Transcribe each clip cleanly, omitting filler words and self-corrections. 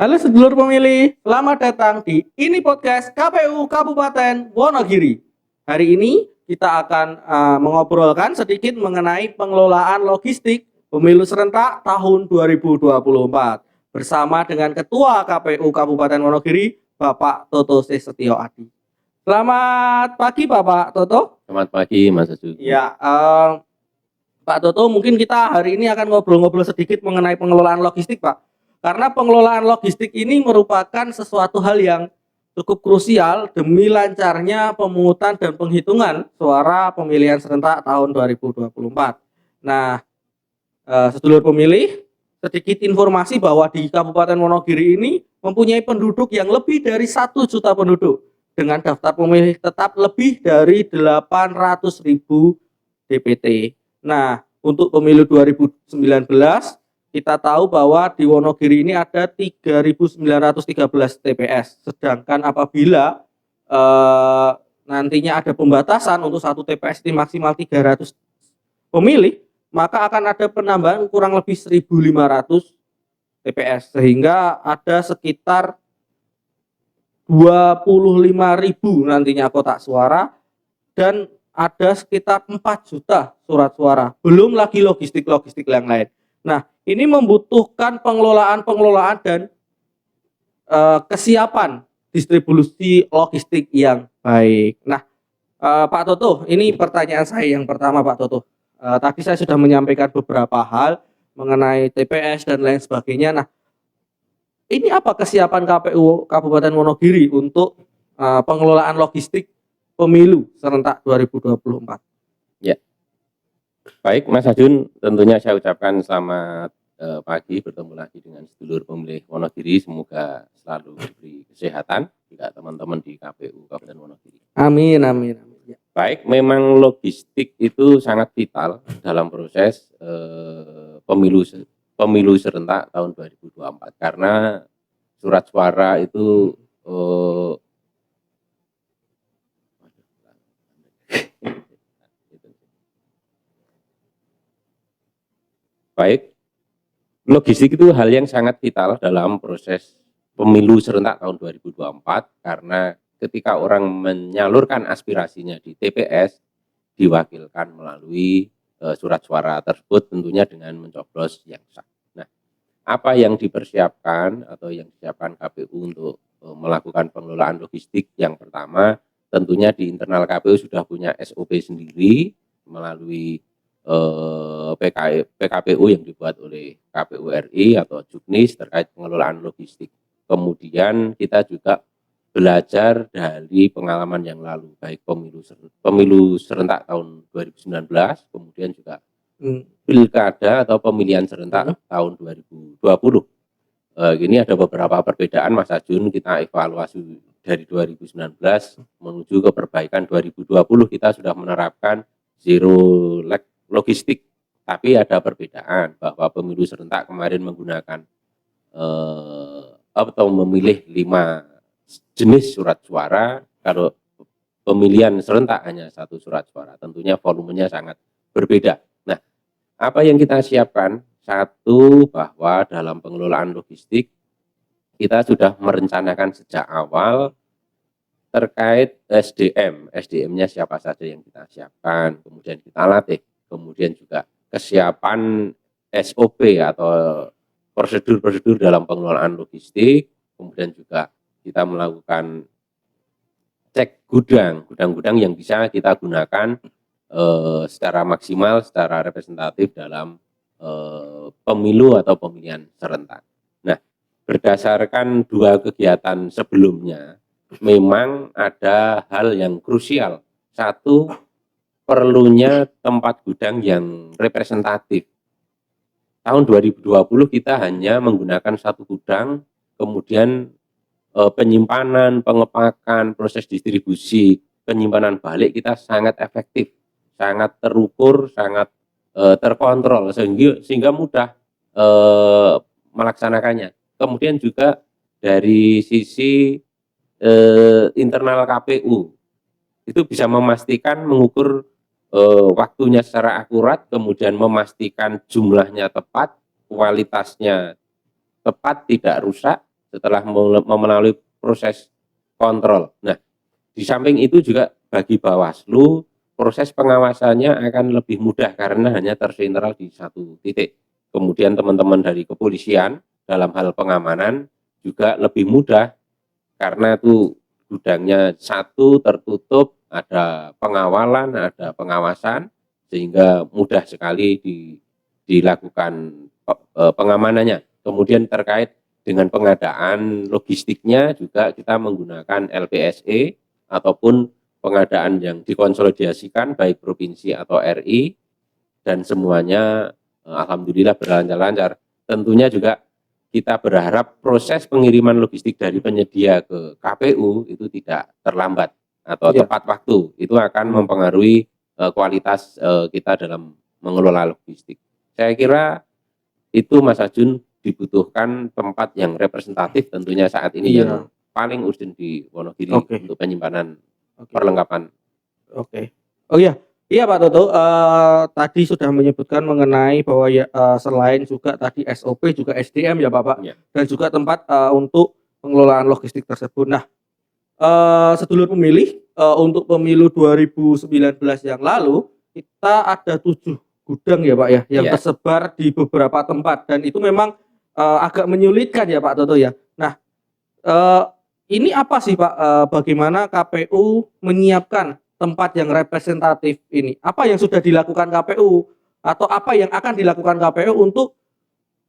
Halo sedulur pemilih, selamat datang di Ini Podcast KPU Kabupaten Wonogiri. Hari ini kita akan mengobrolkan sedikit mengenai pengelolaan logistik pemilu serentak tahun 2024 bersama dengan Ketua KPU Kabupaten Wonogiri, Bapak Toto C. Setio Adi. Selamat pagi Bapak Toto. Selamat pagi Mas Azu. Ya, Pak Toto, mungkin kita hari ini akan ngobrol-ngobrol sedikit mengenai pengelolaan logistik, Pak. Karena pengelolaan logistik ini merupakan sesuatu hal yang cukup krusial demi lancarnya pemungutan dan penghitungan suara pemilihan serentak tahun 2024. Nah, sedulur pemilih, sedikit informasi bahwa di Kabupaten Wonogiri ini mempunyai penduduk yang lebih dari 1 juta penduduk dengan daftar pemilih tetap lebih dari 800.000 DPT. Nah, untuk pemilu 2019 kita tahu bahwa di Wonogiri ini ada 3.913 TPS. Sedangkan apabila nantinya ada pembatasan untuk satu TPS ini maksimal 300 pemilih, maka akan ada penambahan kurang lebih 1.500 TPS. Sehingga ada sekitar 25.000 nantinya kotak suara dan ada sekitar 4 juta surat suara, belum lagi logistik yang lain. Nah, ini membutuhkan pengelolaan dan kesiapan distribusi logistik yang baik. Nah, Pak Toto, ini pertanyaan saya yang pertama, Pak Toto. Tadi saya sudah menyampaikan beberapa hal mengenai TPS dan lain sebagainya. Nah, ini apa kesiapan KPU Kabupaten Wonogiri untuk pengelolaan logistik pemilu serentak 2024. Ya, baik Mas Ajun, tentunya saya ucapkan selamat pagi, bertemu lagi dengan sedulur pemilih Wonogiri, semoga selalu diberi kesehatan juga teman-teman di KPU Kabupaten Wonogiri. Amin. Ya. Baik, memang logistik itu sangat vital dalam proses pemilu serentak tahun 2024 karena surat suara itu baik, logistik itu hal yang sangat vital dalam proses pemilu serentak tahun 2024 karena ketika orang menyalurkan aspirasinya di TPS diwakilkan melalui surat suara tersebut tentunya dengan mencoblos yang sah. Nah, apa yang dipersiapkan atau yang disiapkan KPU untuk melakukan pengelolaan logistik? Yang pertama, tentunya di internal KPU sudah punya SOP sendiri melalui PKPU yang dibuat oleh KPU RI atau Juknis terkait pengelolaan logistik. Kemudian kita juga belajar dari pengalaman yang lalu, baik pemilu serentak tahun 2019, kemudian juga pilkada atau pemilihan serentak tahun 2020. Ini ada beberapa perbedaan Mas Ajun, kita evaluasi dari 2019 menuju ke perbaikan 2020 kita sudah menerapkan zero lag logistik, tapi ada perbedaan bahwa pemilu serentak kemarin menggunakan atau memilih 5 jenis surat suara, kalau pemilihan serentak hanya 1 surat suara, tentunya volumenya sangat berbeda. Nah, apa yang kita siapkan? Satu, bahwa dalam pengelolaan logistik kita sudah merencanakan sejak awal terkait SDM-nya siapa saja yang kita siapkan, kemudian kita latih. Kemudian juga kesiapan SOP atau prosedur-prosedur dalam pengelolaan logistik, kemudian juga kita melakukan cek gudang-gudang yang bisa kita gunakan secara maksimal, secara representatif dalam pemilu atau pemilihan serentak. Nah, berdasarkan 2 kegiatan sebelumnya, memang ada hal yang krusial. Satu, perlunya tempat gudang yang representatif. Tahun 2020 kita hanya menggunakan 1 gudang, kemudian penyimpanan, pengepakan, proses distribusi, penyimpanan balik kita sangat efektif, sangat terukur, sangat terkontrol sehingga mudah melaksanakannya. Kemudian juga dari sisi internal KPU itu bisa memastikan mengukur waktunya secara akurat, kemudian memastikan jumlahnya tepat, kualitasnya tepat, tidak rusak, setelah melalui proses kontrol. Nah, di samping itu juga bagi Bawaslu, proses pengawasannya akan lebih mudah karena hanya tersentral di satu titik. Kemudian teman-teman dari kepolisian dalam hal pengamanan juga lebih mudah karena itu gudangnya satu tertutup, ada pengawalan, ada pengawasan, sehingga mudah sekali dilakukan pengamanannya. Kemudian terkait dengan pengadaan logistiknya juga kita menggunakan LPSE ataupun pengadaan yang dikonsolidasikan baik provinsi atau RI, dan semuanya alhamdulillah berjalan lancar. Tentunya juga kita berharap proses pengiriman logistik dari penyedia ke KPU itu tidak terlambat atau Iya. tepat waktu. Itu akan mempengaruhi kualitas kita dalam mengelola logistik. Saya kira itu Mas Ajun, dibutuhkan tempat yang representatif tentunya saat ini Iya. yang paling urgent di Wonogiri Oke. untuk penyimpanan Oke. perlengkapan. Oke. Oh iya, iya Pak Toto. Tadi sudah menyebutkan mengenai bahwa ya selain juga tadi SOP juga SDM ya Bapak, Ya. dan juga tempat untuk pengelolaan logistik tersebut. Nah, sedulur pemilih, untuk pemilu 2019 yang lalu kita ada 7 gudang ya Pak ya, yang Ya. tersebar di beberapa tempat dan itu memang agak menyulitkan ya Pak Toto ya. Nah, Eee, ini apa sih Pak, bagaimana KPU menyiapkan tempat yang representatif ini? Apa yang sudah dilakukan KPU atau apa yang akan dilakukan KPU untuk,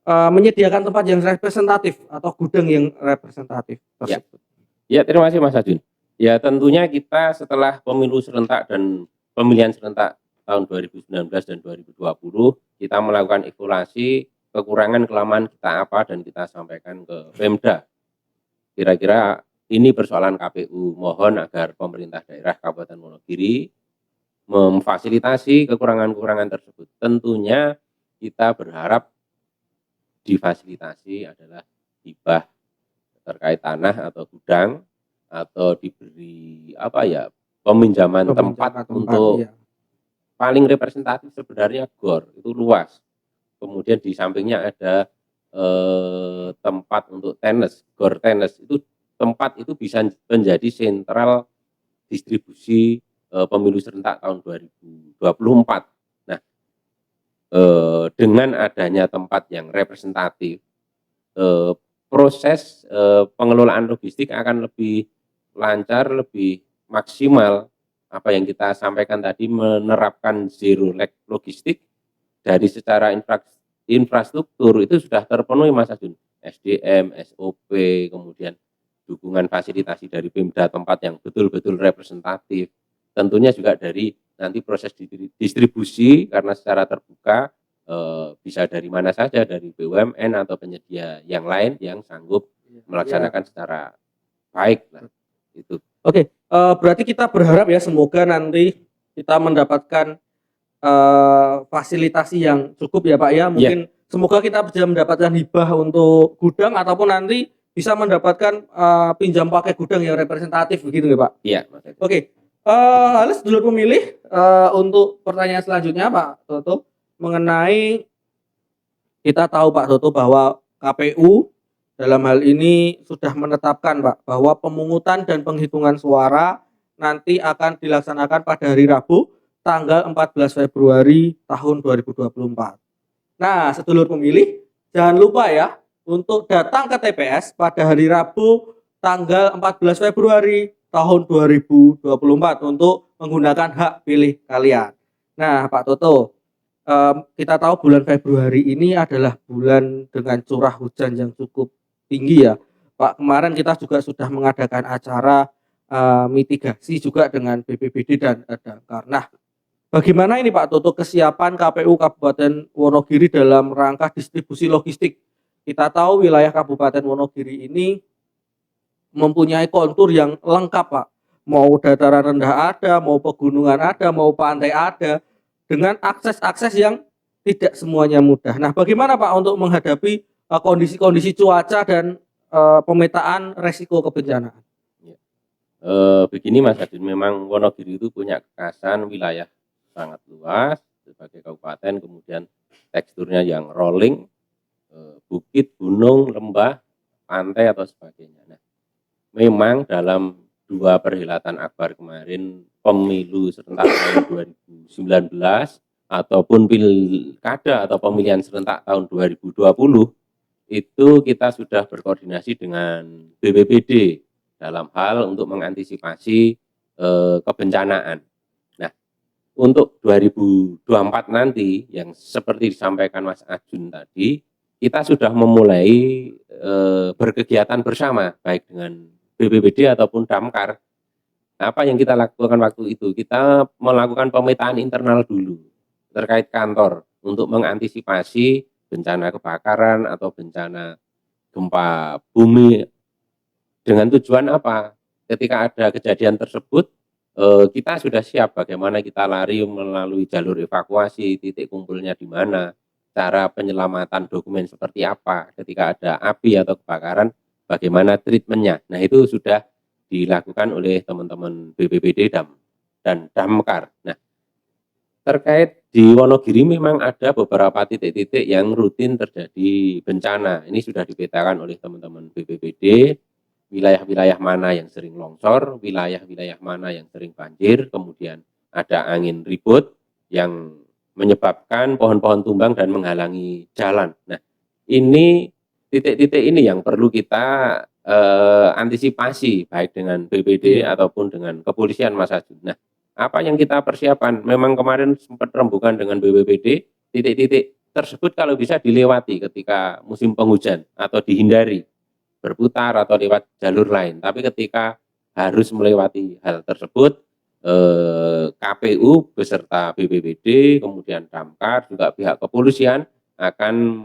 menyediakan tempat yang representatif atau gudang yang representatif Ya. tersebut? Ya, terima kasih Mas Ajun. Ya, tentunya kita setelah pemilu serentak dan pemilihan serentak tahun 2019 dan 2020, kita melakukan evaluasi kekurangan kelemahan kita apa dan kita sampaikan ke Pemda. Kira-kira ini persoalan KPU. Mohon agar pemerintah daerah Kabupaten Wonogiri memfasilitasi kekurangan-kekurangan tersebut. Tentunya kita berharap difasilitasi adalah hibah terkait tanah atau gudang, atau diberi peminjaman tempat untuk Iya. paling representatif sebenarnya GOR itu luas. Kemudian di sampingnya ada tempat untuk tenis, GOR tenis itu tempat itu bisa menjadi sentral distribusi pemilu serentak tahun 2024. Nah, dengan adanya tempat yang representatif, proses pengelolaan logistik akan lebih lancar, lebih maksimal. Apa yang kita sampaikan tadi, menerapkan zero lag logistik dari secara infrastruktur itu sudah terpenuhi Mas Ajun. SDM, SOP, kemudian dukungan fasilitasi dari Pemda tempat yang betul-betul representatif. Tentunya juga dari nanti proses distribusi karena secara terbuka, bisa dari mana saja, dari BUMN atau penyedia yang lain yang sanggup melaksanakan secara baik lah, itu. Oke, berarti kita berharap ya semoga nanti kita mendapatkan, fasilitasi yang cukup ya Pak ya. Mungkin semoga kita bisa mendapatkan hibah untuk gudang ataupun nanti bisa mendapatkan, pinjam pakai gudang yang representatif begitu ya Pak? Iya. Oke, halo sedulur pemilih, untuk pertanyaan selanjutnya Pak Toto, mengenai kita tahu Pak Toto bahwa KPU dalam hal ini sudah menetapkan Pak, bahwa pemungutan dan penghitungan suara nanti akan dilaksanakan pada hari Rabu tanggal 14 Februari tahun 2024. Nah, sedulur pemilih, jangan lupa ya untuk datang ke TPS pada hari Rabu tanggal 14 Februari tahun 2024 untuk menggunakan hak pilih kalian. Nah, Pak Toto, kita tahu bulan Februari ini adalah bulan dengan curah hujan yang cukup tinggi ya, Pak. Kemarin kita juga sudah mengadakan acara, mitigasi juga dengan BPBD dan Damkar. Nah, bagaimana ini Pak Toto kesiapan KPU Kabupaten Wonogiri dalam rangka distribusi logistik? Kita tahu wilayah Kabupaten Wonogiri ini mempunyai kontur yang lengkap Pak. Mau dataran rendah ada, mau pegunungan ada, mau pantai ada, dengan akses-akses yang tidak semuanya mudah. Nah, bagaimana Pak untuk menghadapi kondisi-kondisi cuaca dan pemetaan resiko kebencanaan? Begini Mas Adin, memang Wonogiri itu punya kekhasan wilayah sangat luas sebagai kabupaten, kemudian teksturnya yang rolling, bukit, gunung, lembah, pantai atau sebagainya. Nah, memang dalam 2 perhelatan akbar kemarin, pemilu serentak tahun 2019 ataupun pilkada atau pemilihan serentak tahun 2020, itu kita sudah berkoordinasi dengan BPBD dalam hal untuk mengantisipasi kebencanaan. Nah, untuk 2024 nanti yang seperti disampaikan Mas Ajun tadi, kita sudah memulai berkegiatan bersama baik dengan BPBD ataupun Damkar. Apa yang kita lakukan waktu itu? Kita melakukan pemetaan internal dulu terkait kantor untuk mengantisipasi bencana kebakaran atau bencana gempa bumi, dengan tujuan apa? Ketika ada kejadian tersebut, kita sudah siap bagaimana kita lari melalui jalur evakuasi, titik kumpulnya di mana, cara penyelamatan dokumen seperti apa, ketika ada api atau kebakaran, bagaimana treatmentnya. Nah, itu sudah dilakukan oleh teman-teman BPBD dan Damkar. Nah, terkait di Wonogiri memang ada beberapa titik-titik yang rutin terjadi bencana. Ini sudah dipetakan oleh teman-teman BPBD, wilayah-wilayah mana yang sering longsor, wilayah-wilayah mana yang sering banjir, kemudian ada angin ribut yang menyebabkan pohon-pohon tumbang dan menghalangi jalan. Nah, ini titik-titik ini yang perlu kita antisipasi baik dengan BPD ataupun dengan kepolisian, Mas Ajun. Nah, apa yang kita persiapan? Memang kemarin sempat rembukan dengan BPBD, titik-titik tersebut kalau bisa dilewati ketika musim penghujan atau dihindari berputar atau lewat jalur lain. Tapi ketika harus melewati hal tersebut, KPU beserta BPBD, kemudian Damkar, juga pihak kepolisian akan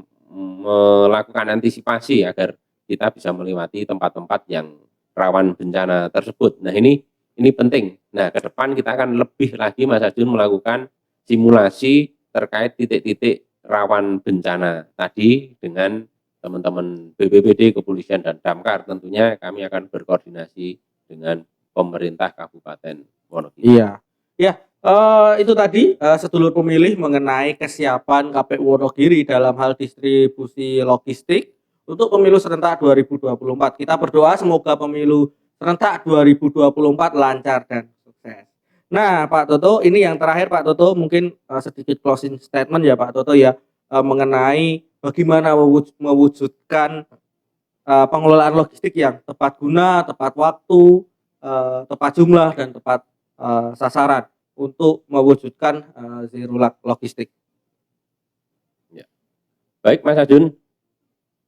melakukan antisipasi agar kita bisa melewati tempat-tempat yang rawan bencana tersebut. Nah, ini penting. Nah, ke depan kita akan lebih lagi, Mas Ajun, melakukan simulasi terkait titik-titik rawan bencana tadi dengan teman-teman BPBD, kepolisian, dan Damkar. Tentunya kami akan berkoordinasi dengan pemerintah Kabupaten Wonogiri. Iya, ya, itu tadi sedulur pemilih mengenai kesiapan KPU Wonogiri dalam hal distribusi logistik untuk pemilu serentak 2024. Kita berdoa semoga pemilu serentak 2024 lancar dan sukses. Nah, Pak Toto, ini yang terakhir Pak Toto, mungkin sedikit closing statement ya Pak Toto ya, mengenai bagaimana mewujudkan pengelolaan logistik yang tepat guna, tepat waktu, tepat jumlah dan tepat sasaran untuk mewujudkan zero lag logistik. Ya. Baik, Mas Ajun.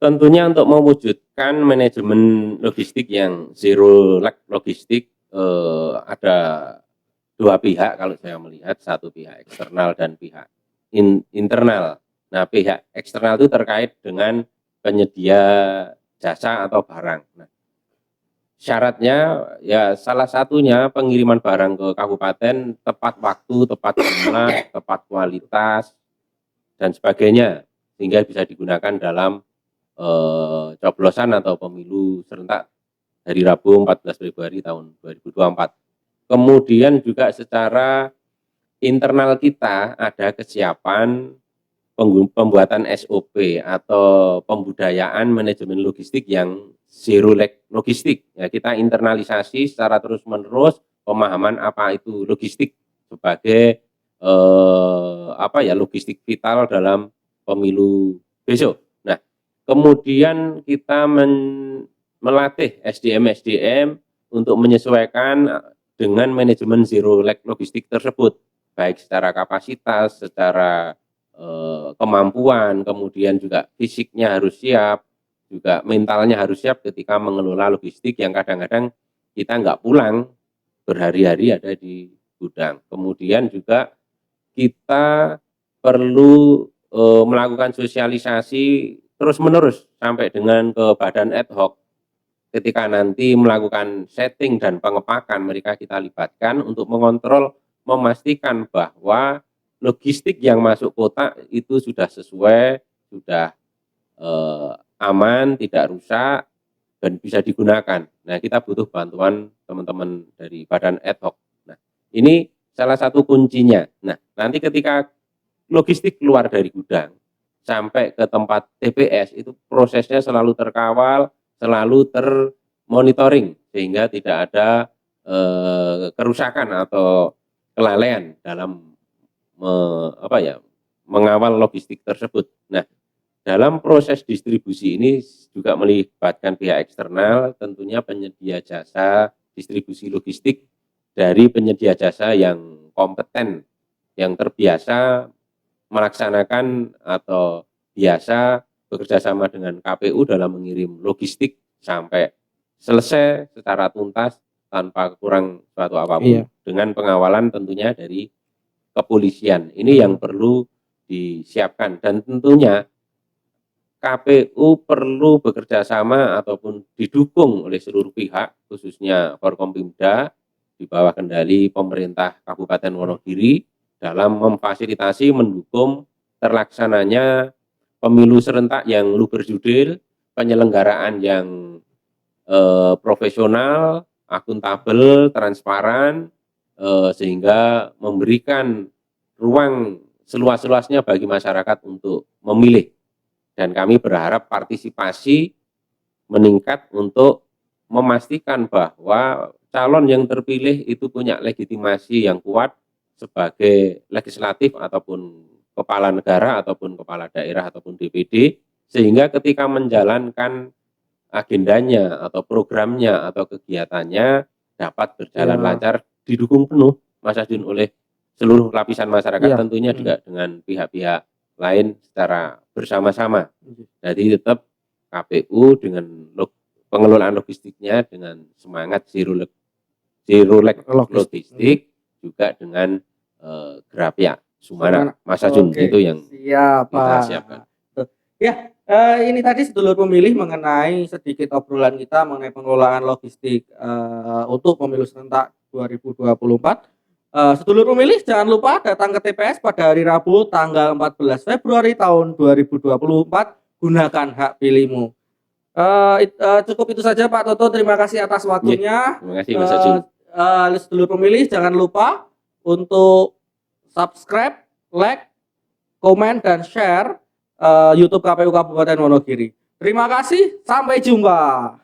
Tentunya untuk mewujudkan manajemen logistik yang zero lag logistik, ada 2 pihak kalau saya melihat, satu pihak eksternal dan pihak internal. Nah, pihak eksternal itu terkait dengan penyedia jasa atau barang. Nah, syaratnya ya salah satunya pengiriman barang ke kabupaten tepat waktu, tepat jumlah, tepat kualitas, dan sebagainya, sehingga bisa digunakan dalam coblosan atau pemilu serentak hari Rabu 14 Februari tahun 2024. Kemudian juga secara internal kita ada kesiapan pembuatan SOP atau pembudayaan manajemen logistik yang zero lag logistik. Ya, kita internalisasi secara terus-menerus pemahaman apa itu logistik sebagai logistik vital dalam pemilu besok. Nah, kemudian kita melatih SDM untuk menyesuaikan dengan manajemen zero lag logistik tersebut, baik secara kapasitas, secara kemampuan, kemudian juga fisiknya harus siap, juga mentalnya harus siap ketika mengelola logistik yang kadang-kadang kita nggak pulang, berhari-hari ada di gudang. Kemudian juga kita perlu melakukan sosialisasi terus-menerus sampai dengan ke badan ad hoc. Ketika nanti melakukan setting dan pengepakan, mereka kita libatkan untuk mengontrol, memastikan bahwa logistik yang masuk kota itu sudah sesuai, sudah aman, tidak rusak, dan bisa digunakan. Nah, kita butuh bantuan teman-teman dari badan ad hoc. Nah, ini salah satu kuncinya. Nah, nanti ketika logistik keluar dari gudang sampai ke tempat TPS, itu prosesnya selalu terkawal, selalu termonitoring sehingga tidak ada kerusakan atau kelalaian dalam mengawal logistik tersebut. Nah, dalam proses distribusi ini juga melibatkan pihak eksternal, tentunya penyedia jasa distribusi logistik dari penyedia jasa yang kompeten, yang terbiasa melaksanakan atau biasa bekerja sama dengan KPU dalam mengirim logistik sampai selesai secara tuntas tanpa kurang suatu apapun, dengan pengawalan tentunya dari kepolisian. Ini yang perlu disiapkan, dan tentunya KPU perlu bekerja sama ataupun didukung oleh seluruh pihak, khususnya Forkompimda di bawah kendali pemerintah Kabupaten Wonogiri dalam memfasilitasi mendukung terlaksananya pemilu serentak yang luber jurdil, penyelenggaraan yang profesional, akuntabel, transparan, sehingga memberikan ruang seluas-luasnya bagi masyarakat untuk memilih. Dan kami berharap partisipasi meningkat untuk memastikan bahwa calon yang terpilih itu punya legitimasi yang kuat sebagai legislatif ataupun kepala negara ataupun kepala daerah ataupun DPD, sehingga ketika menjalankan agendanya atau programnya atau kegiatannya dapat berjalan lancar, didukung penuh Mas Ajun oleh seluruh lapisan masyarakat, tentunya juga dengan pihak-pihak lain secara bersama-sama. Jadi tetap KPU dengan pengelolaan logistiknya dengan semangat zero lag logistik, juga dengan Grapia Sumana. Mas Ajun, itu yang kita siapkan. Ya, ini tadi sedulur pemilih mengenai sedikit obrolan kita mengenai pengelolaan logistik untuk pemilu serentak 2024. Sedulur pemilih jangan lupa datang ke TPS pada hari Rabu tanggal 14 Februari tahun 2024, gunakan hak pilihmu. Cukup itu saja Pak Toto, terima kasih atas waktunya. Terima kasih Mas Ajun. Sedulur pemilih jangan lupa untuk subscribe, like, komen, dan share YouTube KPU Kabupaten Wonogiri. Terima kasih, sampai jumpa.